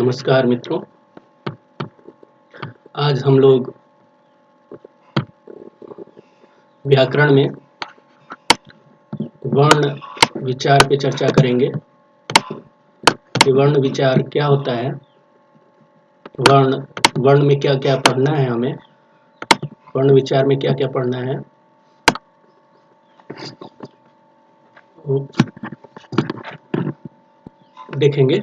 नमस्कार मित्रों। आज हम लोग व्याकरण में वर्ण विचार पे चर्चा करेंगे कि वर्ण विचार क्या होता है, वर्ण में क्या क्या पढ़ना है, हमें वर्ण विचार में क्या क्या पढ़ना है वो देखेंगे।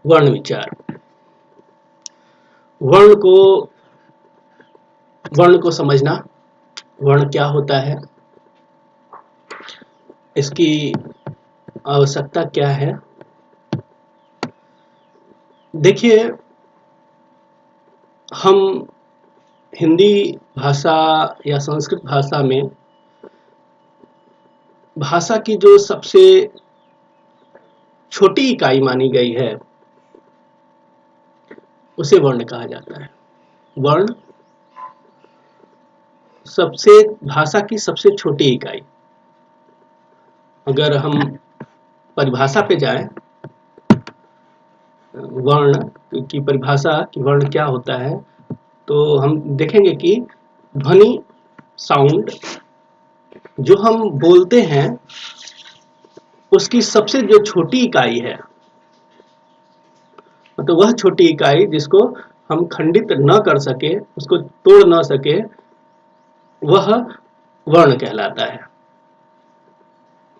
वर्ण विचार, वर्ण को समझना, वर्ण क्या होता है, इसकी आवश्यकता क्या है। देखिए, हम हिंदी भाषा या संस्कृत भाषा में भाषा की जो सबसे छोटी इकाई मानी गई है उसे वर्ण कहा जाता है। वर्ण भाषा की सबसे छोटी इकाई। अगर हम परिभाषा पे जाएं, वर्ण की परिभाषा कि वर्ण क्या होता है, तो हम देखेंगे कि ध्वनि, साउंड जो हम बोलते हैं उसकी सबसे जो छोटी इकाई है, तो वह छोटी इकाई जिसको हम खंडित न कर सके, उसको तोड़ न सके, वह वर्ण कहलाता है।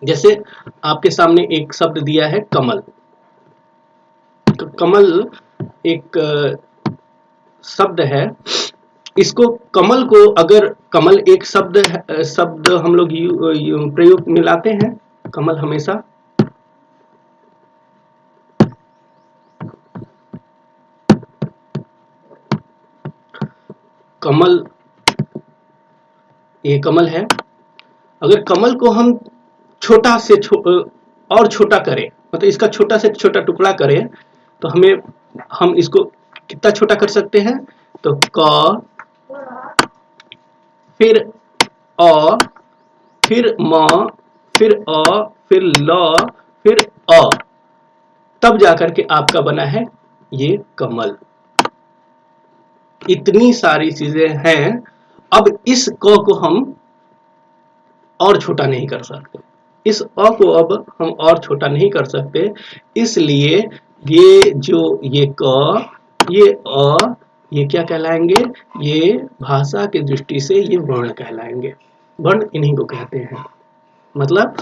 जैसे आपके सामने एक शब्द दिया है कमल। तो कमल एक शब्द है। इसको कमल को अगर कमल एक शब्द हम लोग प्रयोग में लाते हैं। कमल हमेशा कमल, ये कमल है। अगर कमल को हम छोटा से और छोटा करें, मतलब इसका छोटा से छोटा टुकड़ा करें, तो हम इसको कितना छोटा कर सकते हैं। तो क, फिर अ, फिर म, फिर अ, फिर ल, फिर अ, तब जाकर के आपका बना है ये कमल। इतनी सारी चीजें हैं। अब इस क को हम और छोटा नहीं कर सकते। इस अ को अब हम और छोटा नहीं कर सकते, इसलिए ये जो ये क, ये अ, ये क्या कहलाएंगे? ये भाषा की दृष्टि से ये वर्ण कहलाएंगे। वर्ण इन्हीं को कहते हैं। मतलब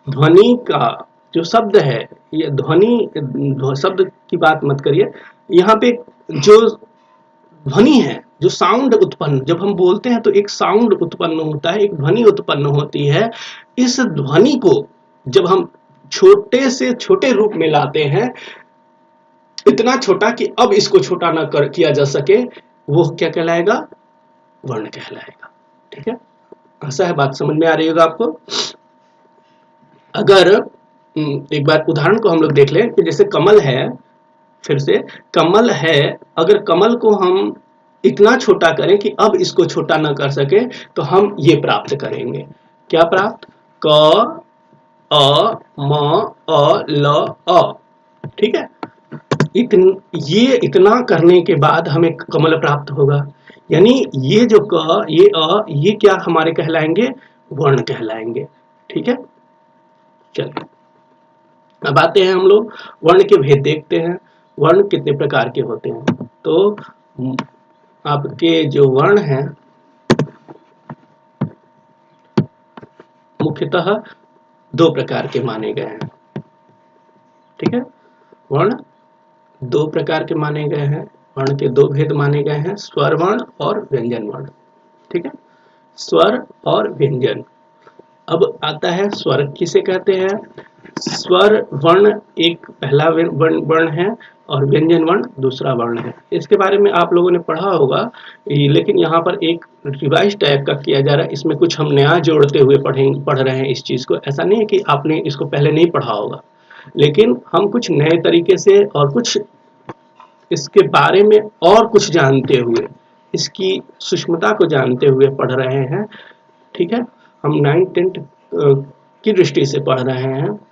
ध्वनि का जो शब्द है, ये शब्द की बात मत करिए। यहाँ पे जो ध्वनि है, जो साउंड उत्पन्न, जब हम बोलते हैं तो एक साउंड उत्पन्न होता है, एक ध्वनि उत्पन्न होती है। इस ध्वनि को जब हम छोटे से छोटे रूप में लाते हैं, इतना छोटा कि अब इसको छोटा ना किया जा सके, वो क्या कहलाएगा? वर्ण कहलाएगा। ठीक है, ऐसा है। बात समझ में आ रही होगा आपको। अगर एक बार उदाहरण को हम लोग देख लें कि जैसे कमल है, फिर से कमल है, अगर कमल को हम इतना छोटा करें कि अब इसको छोटा ना कर सके, तो हम ये प्राप्त करेंगे। क्या प्राप्त? क, अ, म, अ, ल, अ। ठीक है, ये इतना करने के बाद हमें कमल प्राप्त होगा। यानी ये जो क, ये अ, ये क्या हमारे कहलाएंगे? वर्ण कहलाएंगे। ठीक है, चलिए अब आते हैं हम लोग वर्ण के भेद देखते हैं। वर्ण कितने प्रकार के होते हैं? तो आपके जो वर्ण हैं मुख्यतः दो प्रकार के माने गए हैं। ठीक है, वर्ण दो प्रकार के माने गए हैं। वर्ण के दो भेद माने गए हैं, स्वर वर्ण और व्यंजन वर्ण। ठीक है, स्वर और व्यंजन। अब आता है स्वर किसे कहते हैं। स्वर वर्ण एक पहला वर्ण है और व्यंजन वर्ण दूसरा वर्ण है। इसके बारे में आप लोगों ने पढ़ा होगा, लेकिन यहाँ पर एक रिवाइज टाइप का किया जा रहा है। इसमें कुछ हम नया जोड़ते हुए पढ़ रहे हैं इस चीज को। ऐसा नहीं है कि आपने इसको पहले नहीं पढ़ा होगा, लेकिन हम कुछ नए तरीके से और कुछ इसके बारे में और कुछ जानते हुए, इसकी सूक्ष्मता को जानते हुए पढ़ रहे हैं। ठीक है, हम 9th 10th की दृष्टि से पढ़ रहे हैं।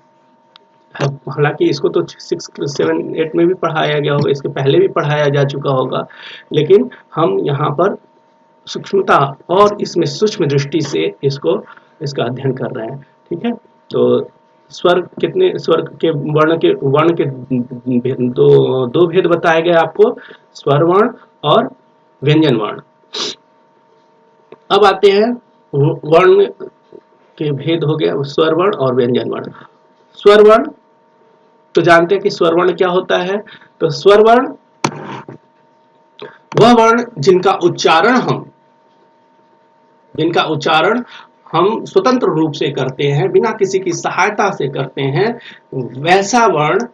हालांकि इसको तो 6, 7, 8 में भी पढ़ाया गया होगा, इसके पहले भी पढ़ाया जा चुका होगा, लेकिन हम यहाँ पर सूक्ष्मता और इसमें सूक्ष्म दृष्टि से इसका अध्ययन कर रहे हैं। ठीक है, तो स्वर कितने, स्वर के वर्ण के दो भेद बताए गए आपको, स्वर वर्ण और व्यंजन वर्ण। अब आते हैं वर्ण के भेद, हो गया स्वर वर्ण और व्यंजन वर्ण। स्वर वर्ण तो जानते हैं कि स्वर वर्ण क्या होता है। तो स्वर वर्ण वह वर्ण जिनका उच्चारण हम स्वतंत्र रूप से करते हैं, बिना किसी की सहायता से करते हैं, वैसा वर्ण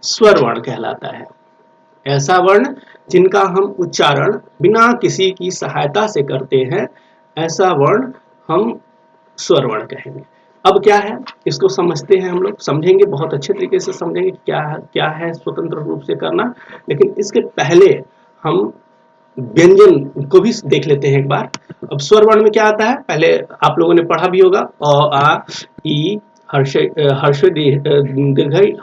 स्वर वर्ण कहलाता है। ऐसा वर्ण जिनका हम उच्चारण बिना किसी की सहायता से करते हैं, ऐसा वर्ण हम स्वर वर्ण कहेंगे। अब क्या है, इसको समझते हैं, हम लोग समझेंगे, बहुत अच्छे तरीके से समझेंगे क्या है स्वतंत्र रूप से करना। लेकिन इसके पहले हम व्यंजन को भी देख लेते हैं एक बार। अब स्वर वर्ण में क्या आता है, पहले आप लोगों ने पढ़ा भी होगा, अ, आ, ई, हर्ष दीर्घ,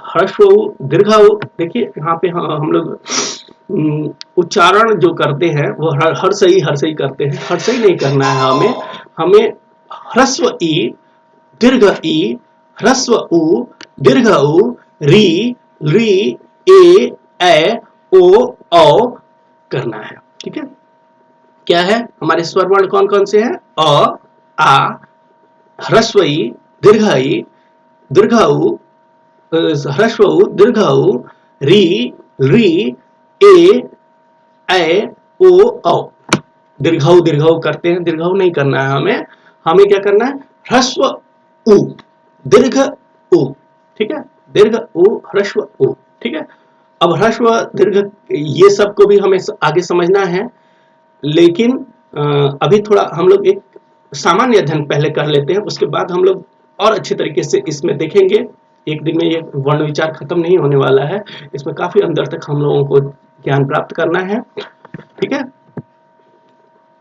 हर्ष दीर्घ। देखिए यहाँ पे हम लोग उच्चारण जो करते हैं वो हर्षई करते हैं। हर्षई नहीं करना है हमें ह्रस्व ई, दीर्घ ई, ह्रस्व उ, दीर्घ उ, री, री, ए, ओ, औ करना है। ठीक है, क्या है हमारे स्वर वर्ण कौन कौन से हैं, अ, आ, ह्रस्व ई, दीर्घ ई, दीर्घ उ, ह्रस्व उ, दीर्घ उ, री, री, ए, ओ, औ। दीर्घ करते हैं, दीर्घ नहीं करना है हमें क्या करना है, ह्रस्व उ, दीर्घ उ। ठीक है, दीर्घ उ, ह्रस्व उ। ठीक है, अब ह्रस्व दीर्घ ये सब को भी हमें आगे समझना है, लेकिन अभी थोड़ा हम लोग एक सामान्य अध्ययन पहले कर लेते हैं, उसके बाद हम लोग और अच्छे तरीके से इसमें देखेंगे। एक दिन में ये वर्ण विचार खत्म नहीं होने वाला है, इसमें काफी अंदर तक हम लोगों को ज्ञान प्राप्त करना है। ठीक है,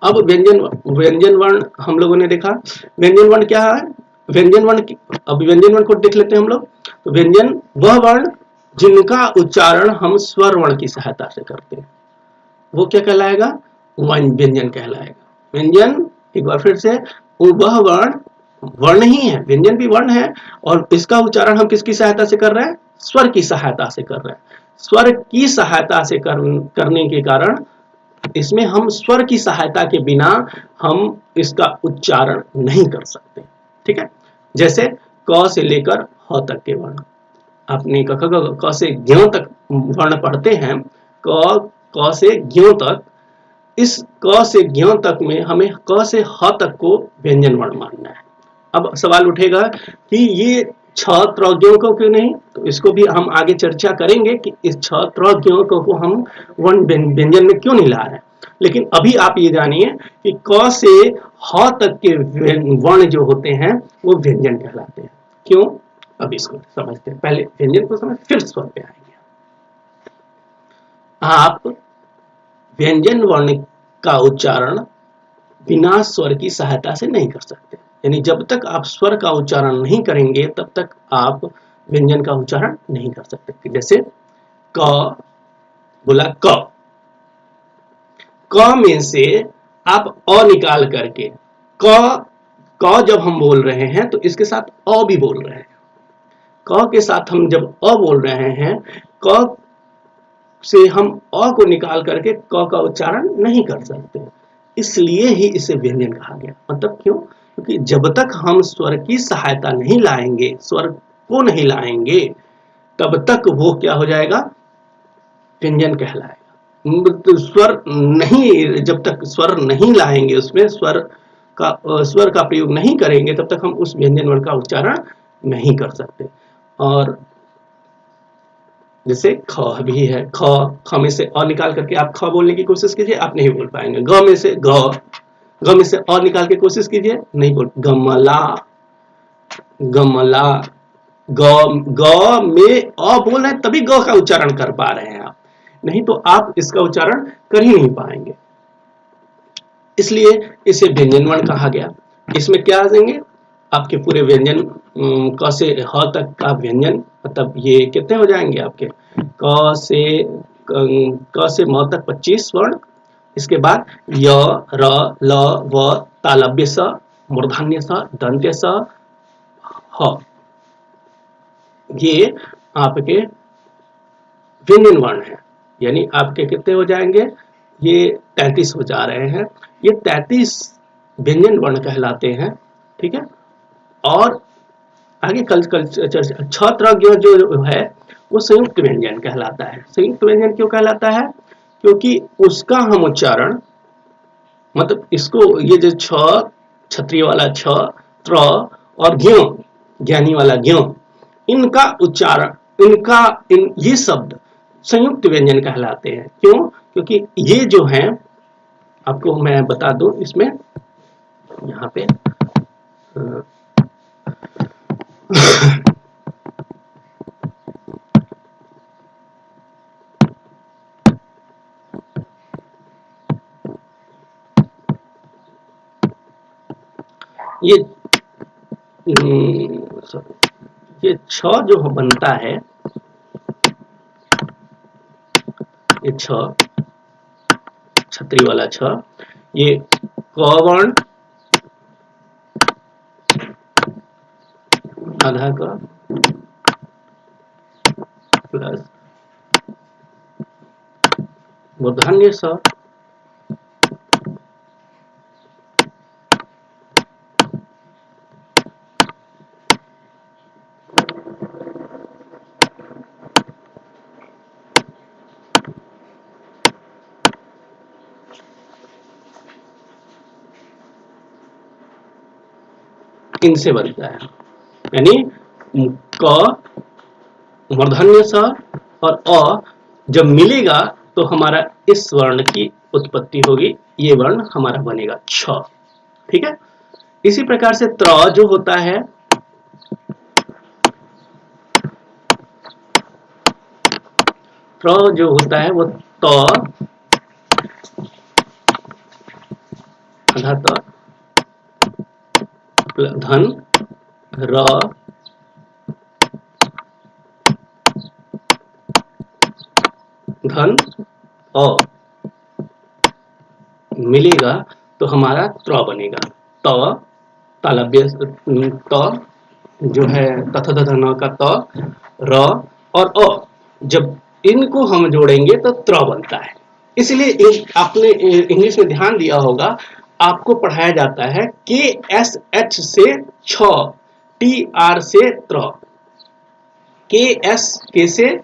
अब व्यंजन वर्ण हम लोगों ने देखा। व्यंजन वर्ण क्या है, अब व्यंजन वर्ण को देख लेते हैं हम लोग। तो व्यंजन वह वर्ण जिनका उच्चारण हम स्वर वर्ण की सहायता से करते हैं, वो क्या कहलाएगा, व्यंजन कहलाएगा। व्यंजन, एक बार फिर से, वह वर्ण ही है, व्यंजन भी वर्ण है, और इसका उच्चारण हम किसकी सहायता से कर रहे हैं, स्वर की सहायता से कर रहे हैं। स्वर की सहायता से करने के कारण इसमें हम स्वर की सहायता के बिना हम इसका उच्चारण नहीं कर सकते। ठीक है, जैसे क से लेकर ह तक के वर्ण, आपने क से ज्ञ तक वर्ण पढ़ते हैं, क से ज्ञ तक, इस क से ज्ञ तक में हमें क से ह तक को व्यंजन वर्ण मानना है। अब सवाल उठेगा कि ये 6 त्रज्ञों को क्यों नहीं, तो इसको भी हम आगे चर्चा करेंगे कि इस 6 त्रज्ञों को हम व्यंजन में क्यों नहीं ला रहे हैं। लेकिन अभी आप ये जानिए कि क से ह तक के वर्ण जो होते हैं वो व्यंजन कहलाते हैं। क्यों, अब इसको समझते हैं, पहले व्यंजन को समझ फिर स्वर पे आएंगे। आप व्यंजन वर्ण का उच्चारण बिना स्वर की सहायता से नहीं कर सकते, यानी जब तक आप स्वर का उच्चारण नहीं करेंगे तब तक आप व्यंजन का उच्चारण नहीं कर सकते। जैसे क, बोला क में से आप अ निकाल करके, क जब हम बोल रहे हैं तो इसके साथ अ भी बोल रहे हैं। क के साथ हम जब अ बोल रहे हैं, क से हम अ को निकाल करके क का उच्चारण नहीं कर सकते, इसलिए ही इसे व्यंजन कहा गया। मतलब क्यों, क्योंकि जब तक हम स्वर की सहायता नहीं लाएंगे, स्वर को नहीं लाएंगे, तब तक वो क्या हो जाएगा, व्यंजन कहलाएगा। स्वर नहीं, जब तक स्वर नहीं लाएंगे, उसमें स्वर का प्रयोग नहीं करेंगे, तब तक हम उस व्यंजन वर्ण का उच्चारण नहीं कर सकते। और जैसे ख भी है, ख में से अ निकाल करके आप ख बोलने की कोशिश कीजिए, आप नहीं बोल पाएंगे। ग में से अ निकाल के कोशिश कीजिए, नहीं बोल, गमला, ग में अ बोल रहे हैं तभी ग का उच्चारण कर पा रहे हैं आप, नहीं तो आप इसका उच्चारण कर ही नहीं पाएंगे, इसलिए इसे व्यंजन वर्ण कहा गया। इसमें क्या आ जाएंगे आपके पूरे व्यंजन क से ह तक का व्यंजन, मतलब ये कितने हो जाएंगे आपके क से म तक 25 वर्ण। इसके बाद य, र, ल, व, तालव्य स, मूर्धन्य स, दंत्य स, ह, ये आपके व्यंजन वर्ण है। यानी आपके कितने हो जाएंगे, ये 33 हो जा रहे हैं। ये 33 व्यंजन वर्ण कहलाते हैं। ठीक है। और आगे कल छत्र जो है वो संयुक्त व्यंजन कहलाता है। संयुक्त व्यंजन क्यों कहलाता है, क्योंकि उसका हम उच्चारण, मतलब इसको ये जो छ, क्षत्रिय वाला छ, त्र और ज्ञ, ज्ञानी वाला ज्ञ, इनका उच्चारण, ये शब्द संयुक्त व्यंजन कहलाते हैं। क्यों, क्योंकि ये जो हैं, आपको मैं बता दूं इसमें, यहाँ पे ये ये छ जो बनता है, ये छ, क्षत्रिय वाला छ, ये क वर्ण आधा का प्लस मूर्धन्य स, इनसे बनता है। यानी क, मूर्धन्य स और अ जब मिलेगा तो हमारा इस वर्ण की उत्पत्ति होगी, ये वर्ण हमारा बनेगा छ। ठीक है। इसी प्रकार से त्र जो होता है, त्र जो होता है वो त आधा त धन र धन अ मिलेगा तो हमारा त्र बनेगा। त तालव्य त जो है तथा धन का त, र और अ, जब इनको हम जोड़ेंगे तो त्र बनता है। इसलिए आपने इंग्लिश में ध्यान दिया होगा, आपको पढ़ाया जाता है के एस एच से छ, टी आर से त्र, के एस के से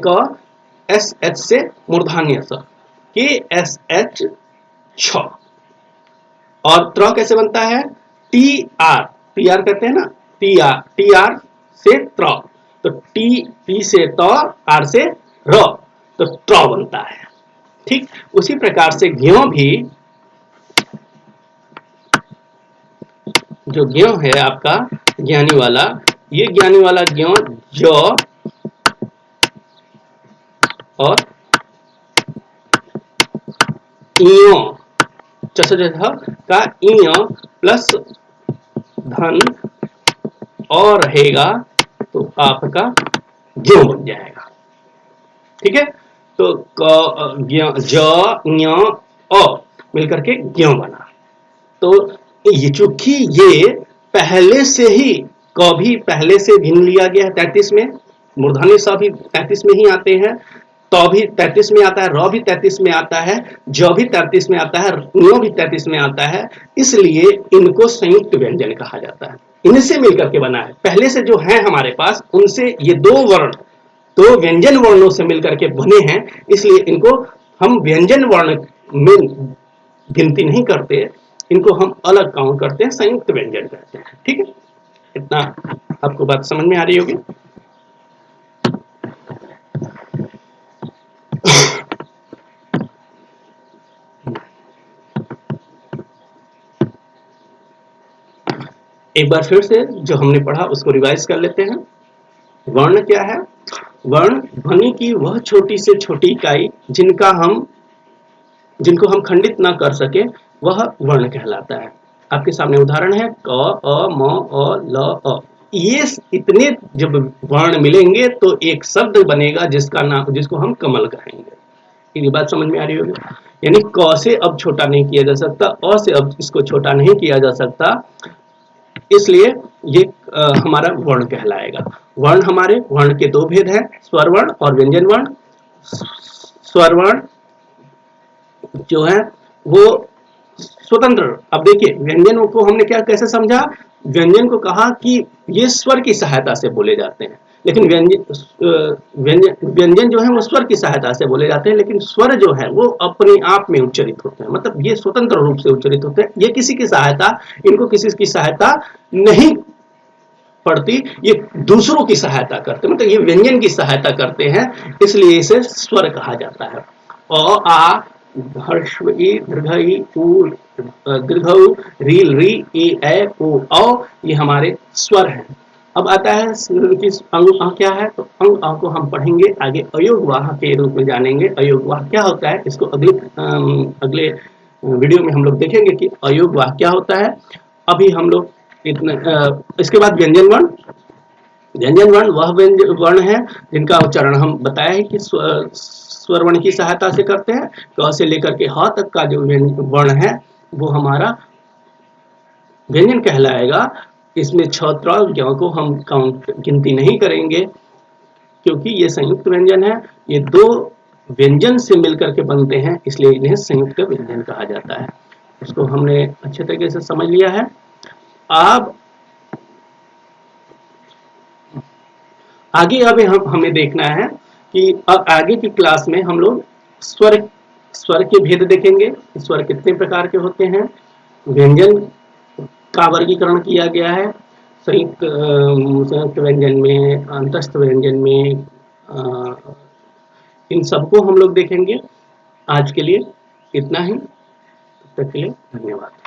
क, एस एच से मूर्धन्य स, के एस एच छ। और त्र कैसे बनता है, टी आर कहते हैं ना, टी आर से त्र, तो टी से त, आर से र, तो त्र बनता है। ठीक। उसी प्रकार से ज्ञ भी, जो ज्ञ है आपका ज्ञानी वाला, ये ज्ञानी वाला ज्ञ ज और इयो, का इय प्लस धन और रहेगा तो आपका ज्ञ बन जाएगा। ठीक है। तो ज ञ अ मिलकर के ज्ञ बना। तो ये चूंकि ये पहले से ही, क भी पहले से भिन्न लिया गया है 33 में, मूर्धन्य स भी 33 में ही आते हैं, तो भी 33 में आता है, र भी 33 में आता है, ज भी 33 में आता है, ञ भी 33 में आता है। इसलिए इनको संयुक्त व्यंजन कहा जाता है। इनसे मिलकर के बना है, पहले से जो है हमारे पास, उनसे ये दो वर्ण, दो व्यंजन वर्णों से मिलकर के बने हैं, इसलिए इनको हम व्यंजन वर्ण में गिनती नहीं करते, इनको हम अलग काउंट करते हैं, संयुक्त व्यंजन कहते हैं। ठीक है। इतना आपको बात समझ में आ रही होगी। एक बार फिर से जो हमने पढ़ा उसको रिवाइज कर लेते हैं। वर्ण क्या है, वर्ण ध्वनि की वह छोटी से छोटी इकाई जिनको हम खंडित ना कर सके, वह वर्ण कहलाता है। आपके सामने उदाहरण है क, अ, म, अ, ल, अ। ये इतने जब वर्ण मिलेंगे तो एक शब्द बनेगा जिसका नाम, जिसको हम कमल कहेंगे। ये बात समझ में आ रही होगी। यानी क से अब छोटा नहीं किया जा सकता, अ से अब इसको छोटा नहीं किया जा सकता, इसलिए ये हमारा वर्ण कहलाएगा। वर्ण, हमारे वर्ण के दो भेद हैं, स्वर वर्ण और व्यंजन वर्ण। स्वर वर्ण जो है वो स्वतंत्र, अब देखिए व्यंजन को हमने क्या कैसे समझा, व्यंजन को कहा कि ये स्वर की सहायता से बोले जाते हैं, लेकिन व्यंजन जो है वो स्वर की सहायता से बोले जाते हैं, लेकिन स्वर जो है वो अपने आप में उच्चरित होते हैं, मतलब ये स्वतंत्र रूप से उच्चरित होते हैं, ये किसी की सहायता, इनको किसी की सहायता नहीं पड़ती, ये दूसरों की सहायता करते हैं, मतलब ये व्यंजन की सहायता करते हैं, इसलिए इसे स्वर कहा जाता है। अ, आ, हर्षव ई, दीर्घ ई, उ, दीर्घ उ, रील री, ई, ए, उ, औ, ये हमारे स्वर हैं। अब आता है कि अंग आ क्या है, तो अंग आ को हम पढ़ेंगे आगे, अयोगवाह के रूप में जानेंगे। अयोगवाह क्या होता है, इसको अगले वीडियो में हम लोग देखेंगे कि अयोगवाह क्या होता है। अभी हम लोग इतने इसके बाद व्यंजन वर्ण। व्यंजन वर्ण वह वर्ण है जिनका उच्चारण हम बताया है कि स्वर वर्ण की सहायता से करते हैं। क से लेकर के ह तक का जो वर्ण है वो हमारा व्यंजन कहलाएगा। इसमें छ, त्र, ज्ञ को हम गिनती नहीं करेंगे, क्योंकि ये संयुक्त व्यंजन है, ये दो व्यंजन से मिलकर के बनते हैं, इसलिए इन्हें संयुक्त व्यंजन कहा जाता है। इसको हमने अच्छे तरीके से समझ लिया है। अब आगे अब हमें देखना है कि अब आगे की क्लास में हम लोग स्वर स्वर के भेद देखेंगे, स्वर कितने प्रकार के होते हैं, व्यंजन का वर्गीकरण किया गया है, संयुक्त व्यंजन में, अंतस्थ व्यंजन में, इन सबको हम लोग देखेंगे। आज के लिए इतना ही, तब तक के लिए धन्यवाद।